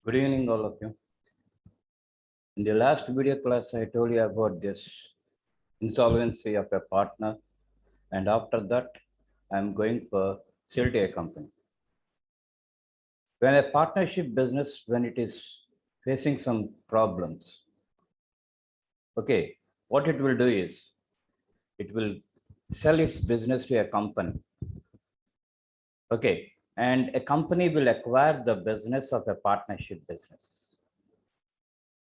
Good evening, all of you. In the last video class, I told you about this insolvency of a partner, and after that, I'm going for sale to a company. When a partnership business, when it is facing some problems, okay, what it will do is it will sell its business to a company. Okay, and a company will acquire the business of a partnership business.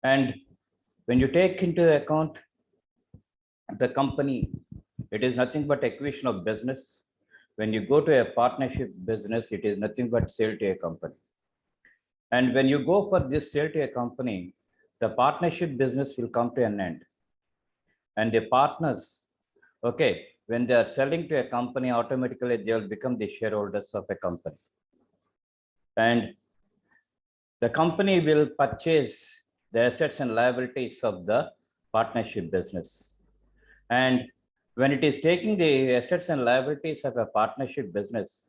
And when you take into account the company, it is nothing but acquisition of business. When you go to a partnership business, it is nothing but sale to a company. And when you go for this sale to a company, the partnership business will come to an end. And the partners, okay, when they are selling to a company, automatically they will become the shareholders of a company. And the company will purchase the assets and liabilities of the partnership business. And when it is taking the assets and liabilities of a partnership business,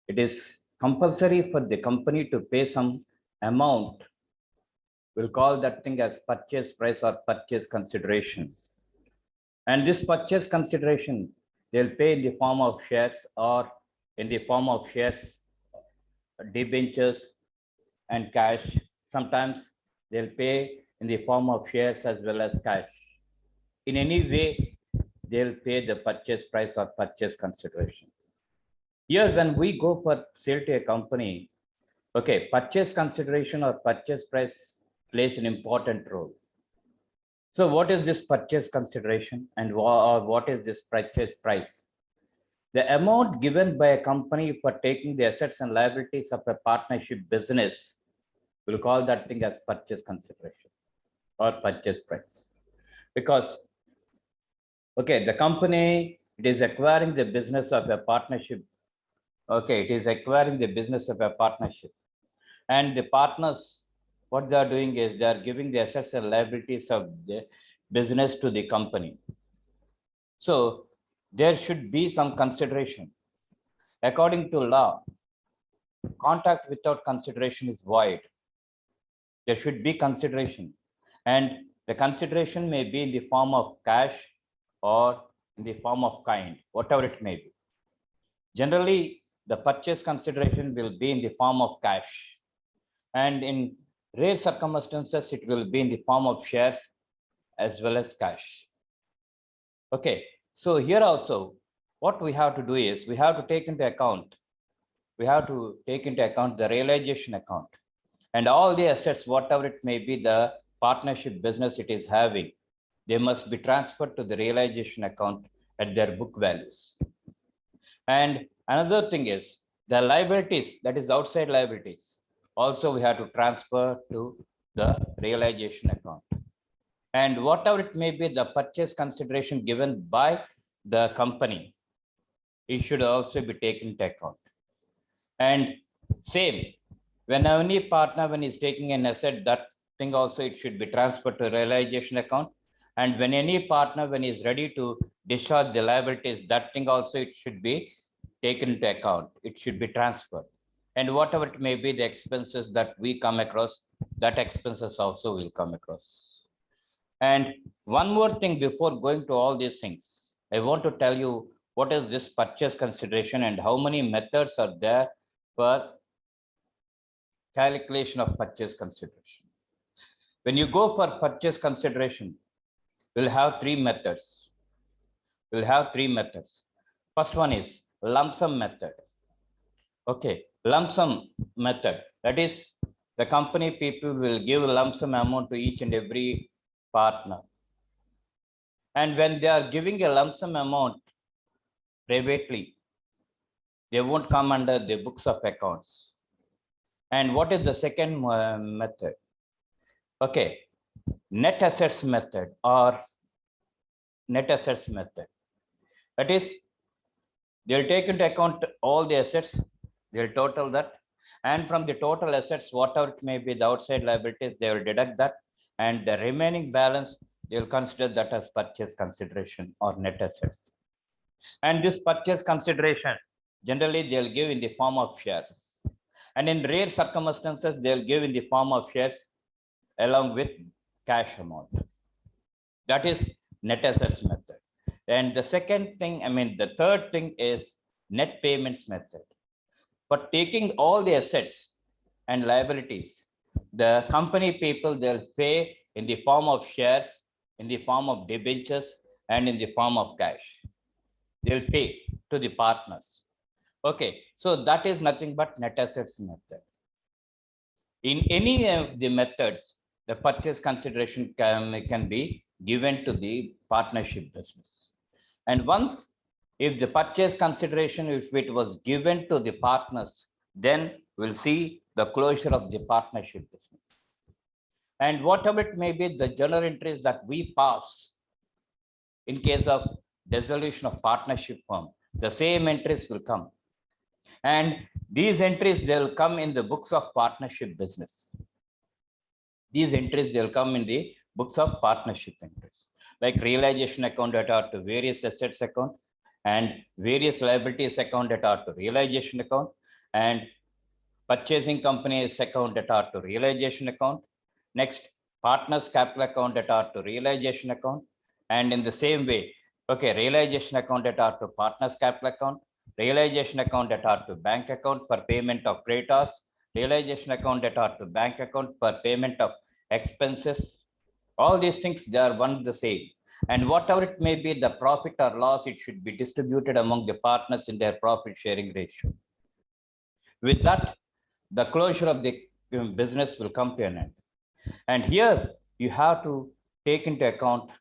it is compulsory for the company to pay some amount. We'll call that thing as purchase price or purchase consideration. And this purchase consideration, they'll pay in the form of shares or in the form of shares, debentures, and cash. Sometimes they'll pay in the form of shares as well as cash. In any way, they'll pay the purchase price or purchase consideration. Here, when we go for sale to a company, okay, purchase consideration or purchase price plays an important role. So what is this purchase consideration and what is this purchase price? The amount given by a company for taking the assets and liabilities of a partnership business, we'll call that thing as purchase consideration or purchase price. Because, okay, the company, it is acquiring the business of a partnership. Okay, it is acquiring the business of a partnership. And the partners, what they are doing is they are giving the assets and liabilities of the business to the company. So there should be some consideration. According to law, contract without consideration is void. There should be consideration. And the consideration may be in the form of cash or in the form of kind, whatever it may be. Generally, the purchase consideration will be in the form of cash. And in rare circumstances, it will be in the form of shares as well as cash. Okay, so here also, what we have to do is we have to take into account, the realization account and all the assets, whatever it may be, the partnership business it is having, they must be transferred to the realization account at their book values. And another thing is the liabilities, that is outside liabilities, also we have to transfer to the realization account. And whatever it may be, the purchase consideration given by the company, it should also be taken into account. And same, when any partner, when he's taking an asset, that thing also, it should be transferred to realization account. And when any partner, when he's ready to discharge the liabilities, that thing also, it should be taken into account. It should be transferred. And whatever it may be, the expenses that we come across, that expenses also will come across. And one more thing before going to all these things, I want to tell you what is this purchase consideration and how many methods are there for calculation of purchase consideration. When you go for purchase consideration, we'll have three methods. First one is lump sum method. Okay, lump sum method. That is, the company people will give a lump sum amount to each and every partner. And when they are giving a lump sum amount privately, they won't come under the books of accounts. And what is the second method? Okay, net assets method or net assets method. That is, they'll take into account all the assets, they'll total that, and from the total assets, whatever it may be, the outside liabilities, they will deduct that, and the remaining balance, they'll consider that as purchase consideration or net assets. And this purchase consideration, generally they'll give in the form of shares. And in rare circumstances, they'll give in the form of shares along with cash amount. That is net assets method. And the second thing, the third thing is net payments method. For taking all the assets and liabilities, the company people, they'll pay in the form of shares, in the form of debentures, and in the form of cash. They'll pay to the partners. Okay, so that is nothing but net assets method. In any of the methods, the purchase consideration can be given to the partnership business. And once, if the purchase consideration, if it was given to the partners, then we'll see the closure of the partnership business. And whatever it may be, the journal entries that we pass in case of dissolution of partnership firm, the same entries will come. And these entries, they'll come in the books of partnership business. These entries, they'll come in the books of partnership entries, like realization account that are to various assets account, and various liabilities account that are to realization account, and purchasing companies account that are to realization account. Next, partners capital account that are to realization account. And in the same way, okay, realization account that are to partners capital account, realization account that are to bank account for payment of creditors, realization account that are to bank account for payment of expenses. All these things, they are one the same. And whatever it may be, the profit or loss, it should be distributed among the partners in their profit sharing ratio. With that, the closure of the business will come to an end. And here you have to take into account,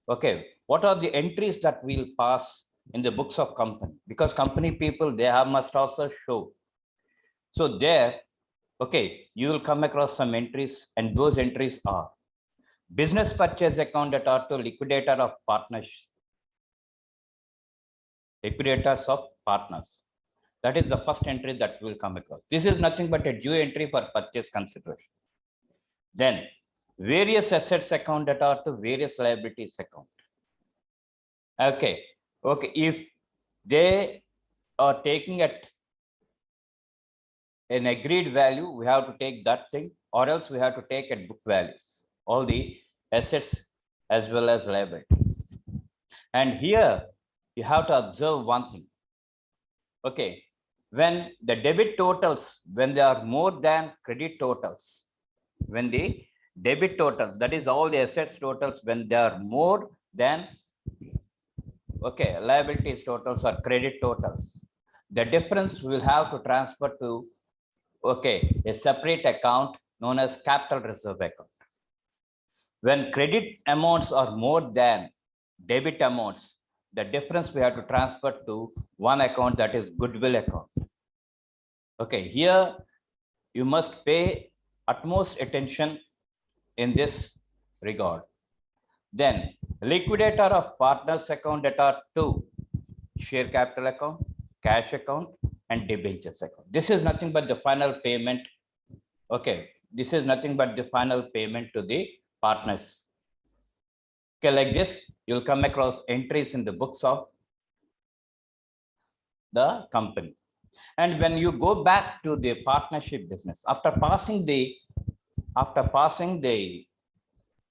okay, what are the entries that we'll pass in the books of company? Because company people, they must also show. So there, okay, you will come across some entries, and those entries are business purchase account that are to liquidator of partners, liquidators of partners. That is the first entry that will come across. This is nothing but a due entry for purchase consideration. Then various assets account that are to various liabilities account. Okay, if they are taking at an agreed value, we have to take that thing, or else we have to take at book values, all the assets as well as liabilities. And here you have to observe one thing. Okay, when the debit totals, when they are more than credit totals, when the debit totals, that is all the assets totals, when they are more than, okay, liabilities totals or credit totals, the difference will have to transfer to, okay, a separate account known as capital reserve account. When credit amounts are more than debit amounts, the difference we have to transfer to one account, that is goodwill account. Okay, here you must pay utmost attention in this regard. Then liquidator of partners account that are to share capital account, cash account, and debentures account. This is nothing but the final payment. Okay, this is nothing but the final payment to the partners. Okay, like this, you'll come across entries in the books of the company. And when you go back to the partnership business, after passing the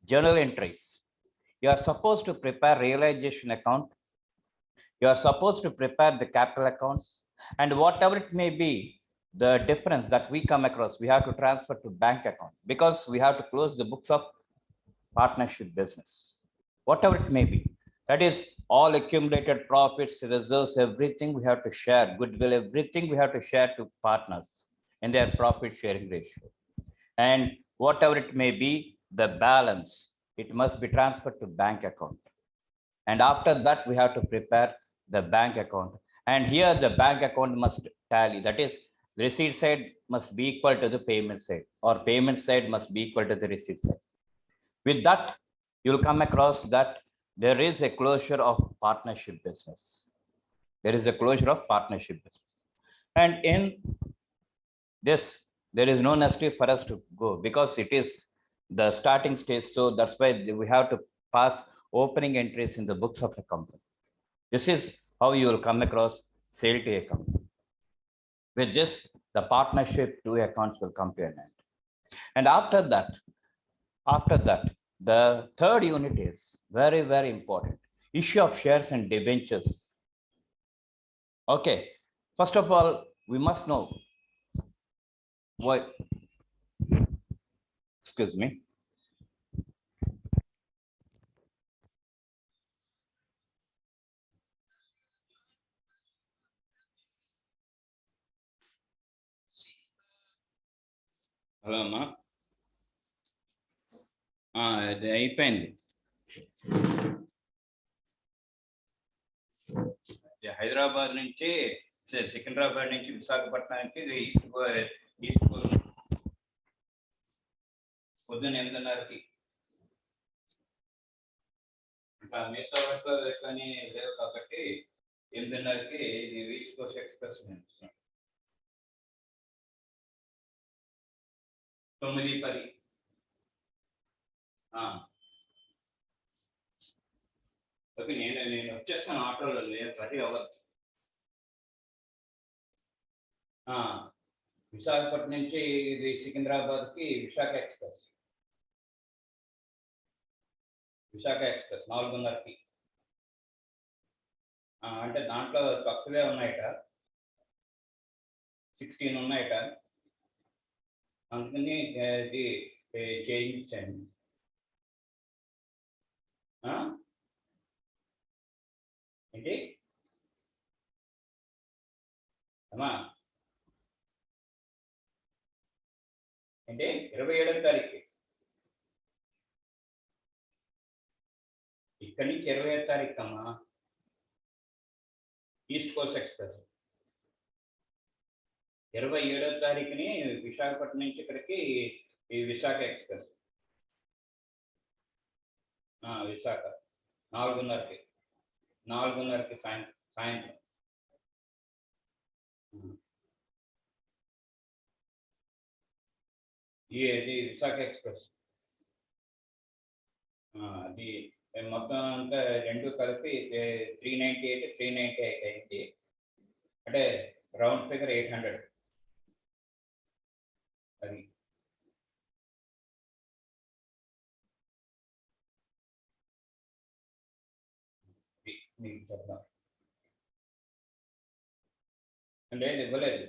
journal entries, you are supposed to prepare realization account. You are supposed to prepare the capital accounts, and whatever it may be, the difference that we come across, we have to transfer to bank account, because we have to close the books of partnership business. Whatever it may be, that is all accumulated profits, reserves, everything we have to share, goodwill, everything we have to share to partners in their profit sharing ratio. And whatever it may be, the balance, it must be transferred to bank account. And after that, we have to prepare the bank account. And here the bank account must tally. That is, the receipt side must be equal to the payment side, or payment side must be equal to the receipt side. With that, you'll come across that there is a closure of partnership business. There is a closure of partnership business. And in this, there is no necessity for us to go, because it is the starting stage. So that's why we have to pass opening entries in the books of a company. This is how you will come across sale to account. With this, the partnership, two accounts will come to an end. And after that, the third unit is very, very important. Issue of shares and debentures. Okay, first of all, we must know what, excuse me. Hello అమ్మా, అది అయిపోయింది. హైదరాబాద్ నుంచి సికింద్రాబాద్ నుంచి విశాఖపట్నానికి east పొద్దున్న 8:30కి. ఇంకా మిగతా వాటిలో కానీ లేవు కాబట్టి 8:30కి ఇది ఈస్ట్ కోస్ట్ ఎక్స్ప్రెస్ 9:10. ఓకే, నేను వచ్చేస్తాను ఆటోలో, లేదు 10 అవ్వదు. విశాఖపట్నం నుంచి ఇది సికింద్రాబాద్కి విశాఖ ఎక్స్ప్రెస్ 4:30కి. అంటే దాంట్లో తక్కువే ఉన్నాయట, 16 ఉన్నాయట, అందుకని ఇది చేయించండి. ఏంటి అమ్మా, అంటే 27వ తారీఖు ఇక్కడి నుంచి 25వ తారీఖు అమ్మా ఈస్ట్ కోస్ట్ ఎక్స్ప్రెస్. 27వ తారీఖుని విశాఖపట్నం నుంచి ఇక్కడికి ఈ విశాఖ ఎక్స్ప్రెస్ విశాఖ 4:30కి సాయంత్రం. ఇది విశాఖ ఎక్స్ప్రెస్. అది మొత్తం అంతా రెండు కలిపి 398 అయింది. అంటే రౌండ్ ఫిగర్ 800. అది మీకు చెప్తాం. లేదు, ఇవ్వలేదు.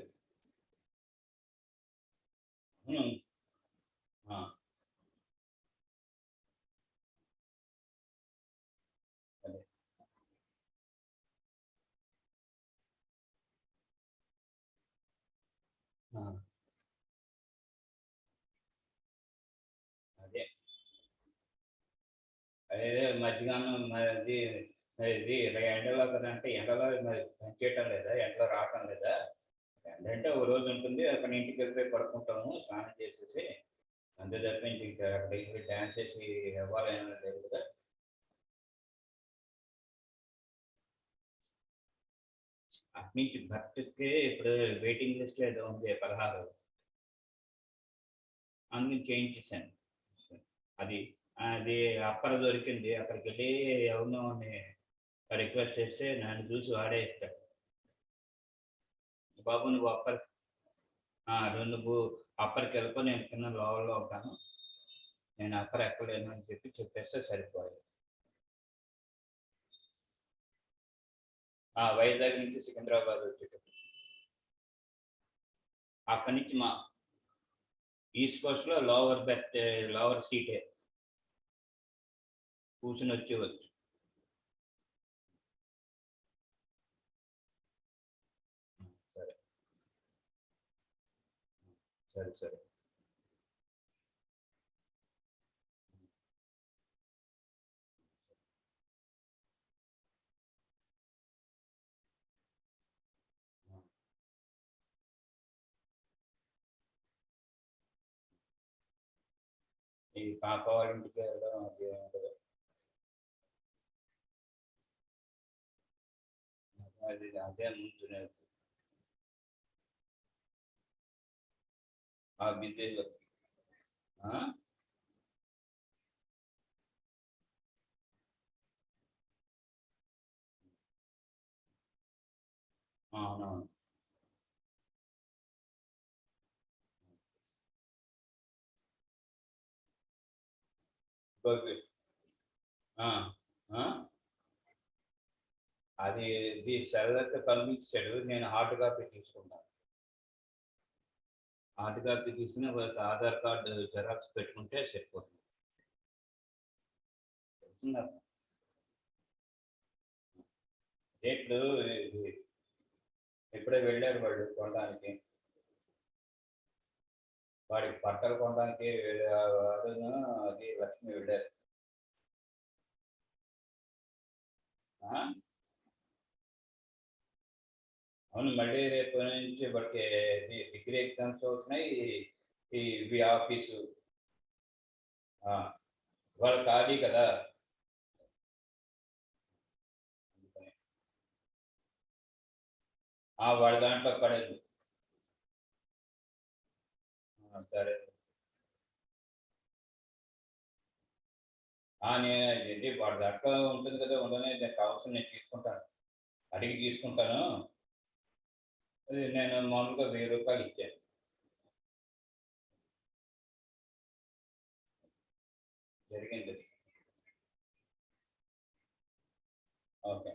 అదే అదే మధ్యాహ్నం అది ఇది ఎండలో కదంటే ఎండలో మరి పనిచేయటం లేదా, ఎండలో రావటం లేదా. ఎండ అంటే ఒక రోజు ఉంటుంది, అక్కడ ఇంటికి వెళ్ళిపోయి పడుకుంటాము స్నానం చేసేసి, అంతే తప్పించి ఇంకా అక్కడ డ్యాన్స్ చేసి ఇవ్వాలని లేదు కదా. అట్నుంచి భర్తకి ఇప్పుడు వెయిటింగ్ లిస్ట్ ఏదో ఉంది 16, అందుకని చేయించేసాను. అది అది అప్పర దొరికింది, అక్కడికి వెళ్ళి ఎవరినో రిక్వెస్ట్ చేస్తే నన్ను చూసి వాడే ఇస్తాడు. బాబు నువ్వు నువ్వు అప్పరికి వెళ్ళిపో, నేను కింద లోవల్లో ఉంటాను, నేను అప్పర్ ఎక్కలేను అని చెప్పేస్తే సరిపోయాయి. వైజాగ్ నుంచి సికింద్రాబాద్ వచ్చేటప్పుడు అక్కడి నుంచి మా ఈస్ట్ కోస్ట్లో లోవర్ సీటే కూర్చుని వచ్చేవచ్చు. సరే. ఈ పాప వాళ్ళ ఇంటికి వెళ్ళడం అది ఉండదు. అదే ముందు బిజీలో అవునవును. అది సెల్లర్కి పంపించాడు, నేను హార్డ్ కాపీ తీసుకున్నాను. హార్డ్ కాపీ తీసుకుని వాళ్ళకి ఆధార్ కార్డు జెరాక్స్ పెట్టుకుంటే సరిపోతుంది. రేట్లు ఎప్పుడే వెళ్ళారు వాళ్ళు కొనడానికి, వాడికి బట్టలు కొనడానికి అది లక్ష్మి వెళ్ళారు. అవును, మళ్ళీ రేపు నుంచి వాడికి డిగ్రీ ఎగ్జామ్స్ అవుతున్నాయి, ఇవి ఆఫీసు వాళ్ళు ఖాళీ కదా. వాడి దాంట్లో పడేది. సరే, నేను వాడి దాంట్లో ఉంటుంది కదా, ఉండనే నాకు కావాల్సిన నేను తీసుకుంటాను, అడిగి తీసుకుంటాను. అది నేను మామూలుగా 1000 రూపాయలు ఇచ్చాను. జరిగింది. ఓకే,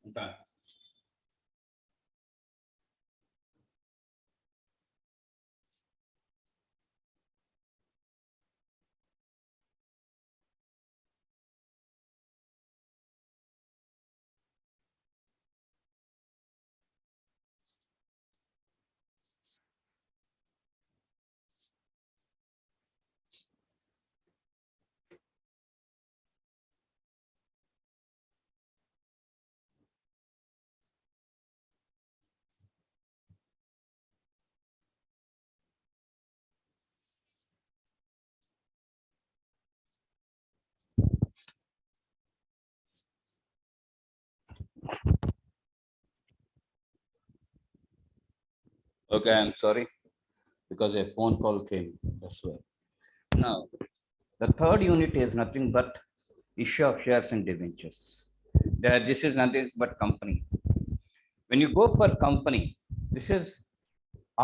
ఉంటాను. Okay, I'm sorry because a phone call came. That's why. Now, the third unit is nothing but issue of shares and debentures. This is nothing but company. When you go for company, this is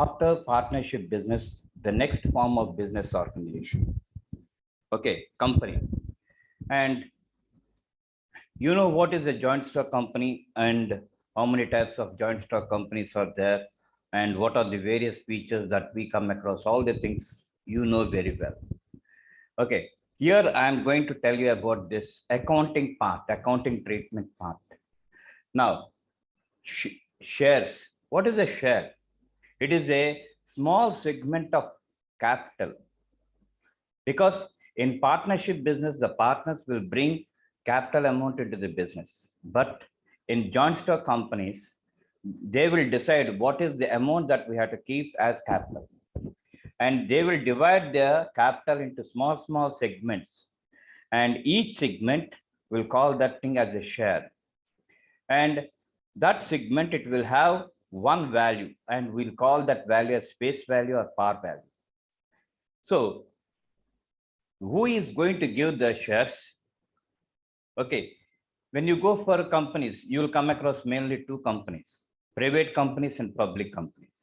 after partnership business, the next form of business organization. Okay, company. And you know what is a joint stock company and how many types of joint stock companies are there and what are the various features that we come across, all the things you know very well. Okay, here I am going to tell you about this accounting part, accounting treatment part. Now, shares. What is a share? It is a small segment of capital, because in partnership business, the partners will bring capital amount into the business. But in joint stock companies, they will decide what is the amount that we have to keep as capital. And they will divide their capital into small segments. And each segment will call that thing as a share. And that segment, it will have one value, and we'll call that value as face value or par value. So who is going to give the shares? Okay, when you go for companies, you will come across mainly two companies, private companies and public companies.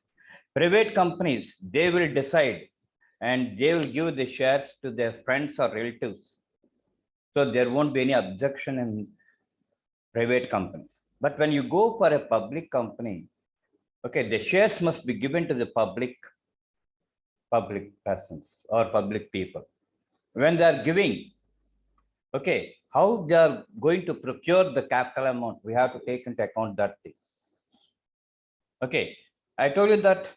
Private companies, they will decide and they will give the shares to their friends or relatives. So there won't be any objection in private companies. But when you go for a public company, okay, the shares must be given to the public persons or public people. When they are giving, okay, how they are going to procure the capital amount, we have to take into account that thing. Okay, I told you that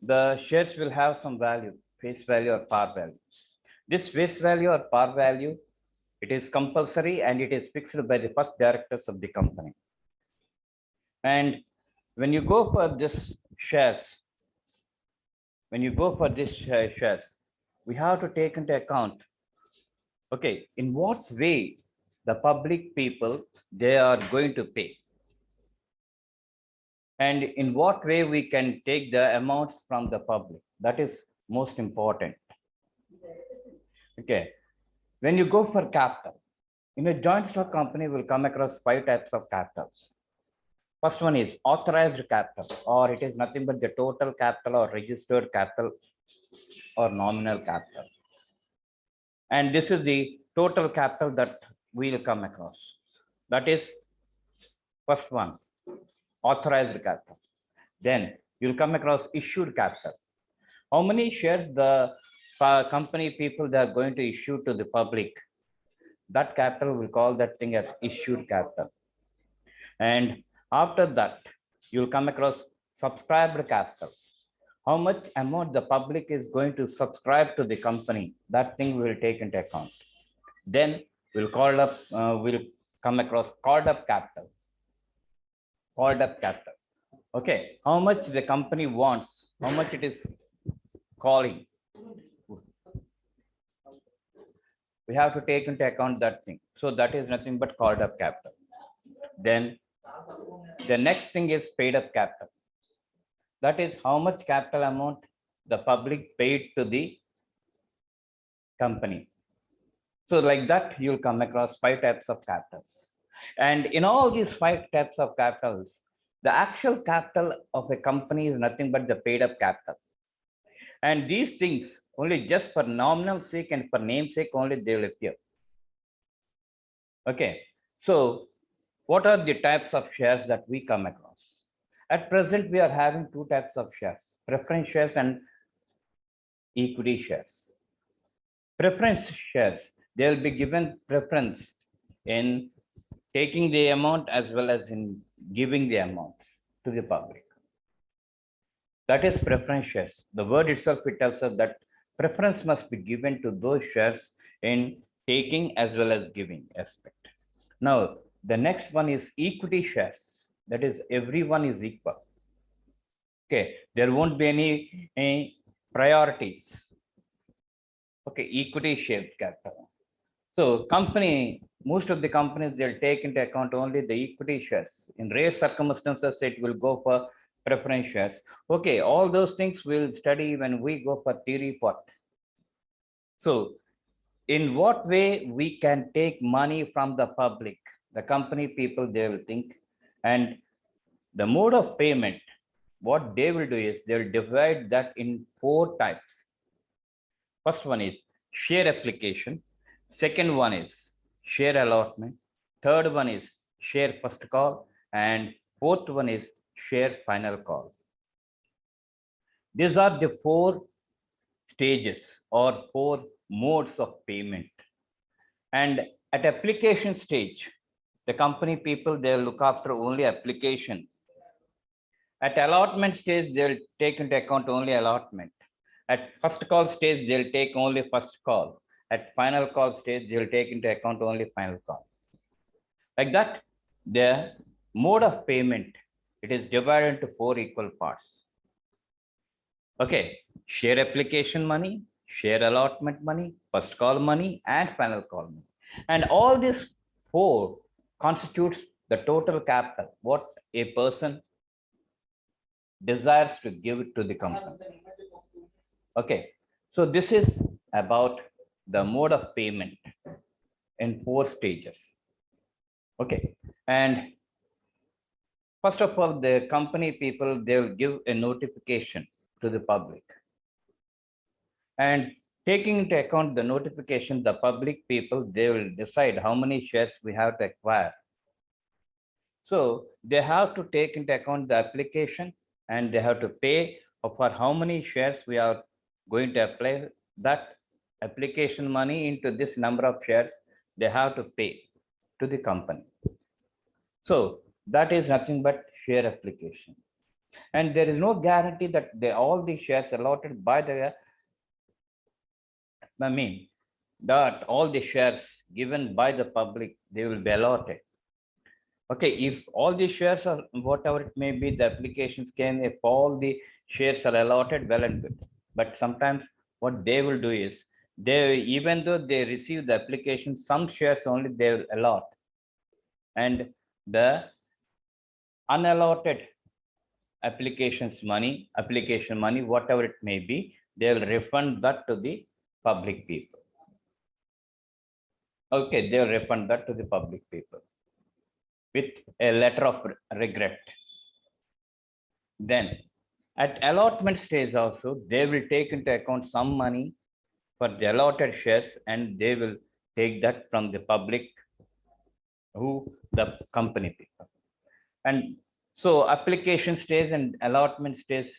the shares will have some value, face value or par value. This face value or par value, it is compulsory and it is fixed by the first directors of the company. And when you go for this shares, we have to take into account, okay, in what way the public people, they are going to pay. And in what way we can take the amounts from the public. That is most important. Okay, when you go for capital, in a joint stock company, we'll come across 5 types of capitals. First one is authorized capital, or it is nothing but the total capital or registered capital or nominal capital. And this is the total capital that we'll come across. That is first one, authorized capital. Then you'll come across issued capital. How many shares the company people they are going to issue to the public? That capital will call that thing as issued capital. And after that, you'll come across subscribed capital. How much amount the public is going to subscribe to the company, that thing we will take into account. Then we'll come across called up capital. Called up capital. Okay, how much the company wants, how much it is calling. We have to take into account that thing. So that is nothing but called up capital. Then the next thing is paid up capital. That is how much capital amount the public paid to the company. So like that, you'll come across 5 types of capitals. And in all these 5 types of capitals, the actual capital of a company is nothing but the paid up capital. And these things only just for nominal sake and for name sake only they will appear. Okay, so what are the types of shares that we come across? At present, we are having 2 types of shares, preference shares and equity shares. Preference shares, they will be given preference in taking the amount as well as in giving the amount to the public. That is preference shares. The word itself, it tells us that preference must be given to those shares in taking as well as giving aspect. Now, the next one is equity shares. That is, everyone is equal. Okay, there won't be any priorities. Okay, equity shaped capital. So most of the companies, they'll take into account only the equity shares. In rare circumstances, it will go for preference shares. Okay, all those things we'll study when we go for theory part. So in what way we can take money from the public, the company people, they will think, and the mode of payment, what they will do is they'll divide that in 4 types. First one is share application. Second one is share allotment. Third one is share first call. And fourth one is share final call. These are the 4 stages or 4 modes of payment. And at application stage, the company people, they'll look after only application. At allotment stage, they'll take into account only allotment. At first call stage, they'll take only first call. At final call stage, they'll take into account only final call. Like that, the mode of payment, it is divided into 4 equal parts. Okay, share application money, share allotment money, first call money, and final call money. And all these 4 constitutes the total capital, what a person desires to give it to the company. Okay, so this is about the mode of payment in 4 stages. Okay, and first of all, the company people, they will give a notification to the public. And taking into account the notification, the public people, they will decide how many shares we have to acquire. So they have to take into account the application and they have to pay for how many shares we are going to apply. That application money into this number of shares, they have to pay to the company. So that is nothing but share application. And there is no guarantee that all the shares allotted by that all the shares given by the public, they will be allotted. Okay, if all the shares are whatever it may be, the applications can, if all the shares are allotted, well and good. But sometimes what they will do is, even though they receive the application, some shares only they will allot. And the unallotted application money, whatever it may be, they will refund that to the public people. Okay, they will refund that to the public people with a letter of regret. Then At allotment stage also, they will take into account some money for the allotted shares, and they will take that from the public, who the company people. And so application stage and allotment stage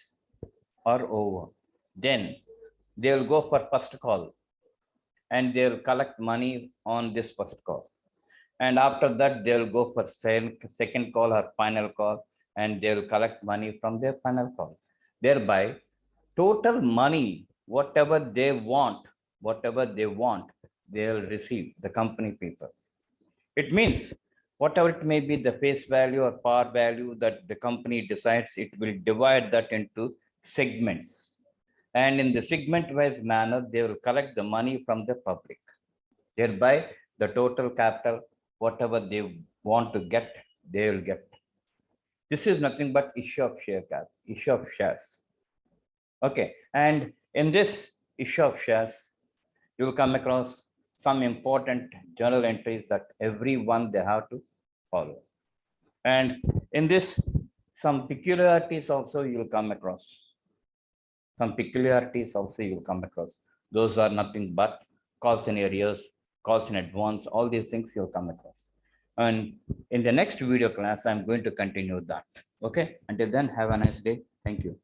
are over. Then they will go for first call, and they'll collect money on this first call. And after that, they'll go for second call or final call, and they'll collect money from their final call. Thereby, total money, whatever they want, they'll receive, the company people. It means whatever it may be, the face value or par value that the company decides, it will divide that into segments. And in the segment wise manner, they will collect the money from the public. Thereby, the total capital, whatever they want to get, they will get. This is nothing but issue of issue of shares. Okay. And in this issue of shares, you will come across some important journal entries that everyone they have to follow. And in this, some peculiarities also you will come across. Those are nothing but calls in arrears, calls in advance, all these things you'll come across. And in the next video class, I'm going to continue that. Okay. Until then, have a nice day. Thank you.